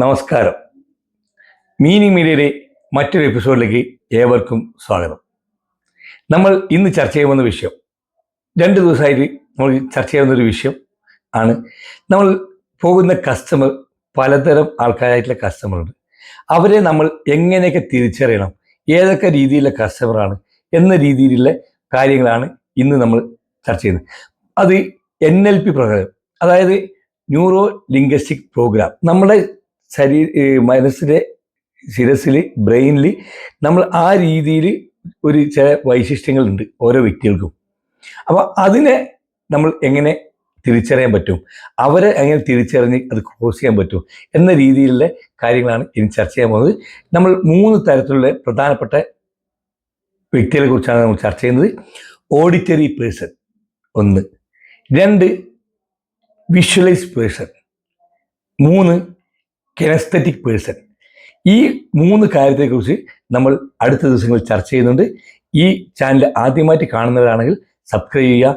നമസ്കാരം. മീനിങ് മീഡിയയുടെ മറ്റൊരു എപ്പിസോഡിലേക്ക് ഏവർക്കും സ്വാഗതം. നമ്മൾ ഇന്ന് ചർച്ച ചെയ്യുന്ന വിഷയം 2 ദിവസമായിട്ട് നമ്മൾ ചർച്ച ചെയ്യുന്നൊരു വിഷയം ആണ്. നമ്മൾ പോകുന്ന കസ്റ്റമർ, പലതരം ആൾക്കാരായിട്ടുള്ള കസ്റ്റമറുണ്ട്. അവരെ നമ്മൾ എങ്ങനെയൊക്കെ തിരിച്ചറിയണം, ഏതൊക്കെ രീതിയിലുള്ള കസ്റ്റമറാണ് എന്ന രീതിയിലുള്ള കാര്യങ്ങളാണ് ഇന്ന് നമ്മൾ ചർച്ച ചെയ്യുന്നത്. അത് NLP പ്രകാരം, അതായത് ന്യൂറോ ലിംഗ്വിസ്റ്റിക് പ്രോഗ്രാം, നമ്മുടെ മനസ്സിലെ ശിരസിൽ, ബ്രെയിനിൽ നമ്മൾ ആ രീതിയിൽ ഒരു ചില വൈശിഷ്ട്യങ്ങളുണ്ട് ഓരോ വ്യക്തികൾക്കും. അപ്പോൾ അതിനെ നമ്മൾ എങ്ങനെ തിരിച്ചറിയാൻ പറ്റും, അവരെ എങ്ങനെ തിരിച്ചറിഞ്ഞ് അത് ക്രോസ് ചെയ്യാൻ പറ്റും എന്ന രീതിയിലുള്ള കാര്യങ്ങളാണ് ഇനി ചർച്ച ചെയ്യാൻ പോകുന്നത്. നമ്മൾ 3 തരത്തിലുള്ള പ്രധാനപ്പെട്ട വ്യക്തികളെ കുറിച്ചാണ് നമ്മൾ ചർച്ച ചെയ്യുന്നത്. Auditory person 1, 2 visualise person, 3 kinaesthetic person. ഈ 3 കാര്യത്തെക്കുറിച്ച് നമ്മൾ അടുത്ത ദിവസങ്ങളിൽ ചർച്ച ചെയ്യുന്നുണ്ട്. ഈ ചാനൽ ആദ്യമായിട്ട് കാണുന്നവരാണെങ്കിൽ സബ്സ്ക്രൈബ് ചെയ്യുക,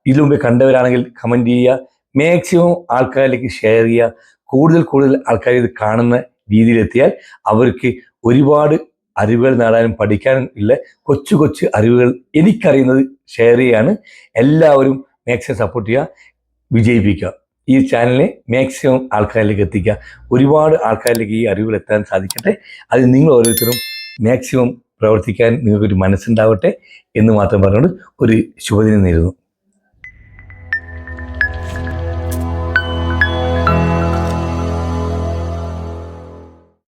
ഇതിനു മുമ്പേ കണ്ടവരാണെങ്കിൽ കമൻറ്റ് ചെയ്യുക, മാക്സിമം ആൾക്കാരിലേക്ക് ഷെയർ ചെയ്യുക. കൂടുതൽ ആൾക്കാർ ഇത് കാണുന്ന രീതിയിലെത്തിയാൽ അവർക്ക് ഒരുപാട് അറിവുകൾ നേടാനും പഠിക്കാനും ഉള്ള കൊച്ചു അറിവുകൾ എനിക്കറിയുന്നത് ഷെയർ ചെയ്യാണ്. എല്ലാവരും മാക്സിമം സപ്പോർട്ട് ചെയ്യുക, വിജയിപ്പിക്കുക. ഈ ചാനലിനെ മാക്സിമം ആൾക്കാരിലേക്ക് എത്തിക്കുക. ഒരുപാട് ആൾക്കാരിലേക്ക് ഈ അറിവുകൾ എത്താൻ സാധിക്കട്ടെ. അത് നിങ്ങൾ ഓരോരുത്തരും മാക്സിമം പ്രവർത്തിക്കാൻ നിങ്ങൾക്കൊരു മനസ്സുണ്ടാവട്ടെ എന്ന് മാത്രം പറഞ്ഞുകൊണ്ട് ഒരു ശുഭദിനം നേരുന്നു.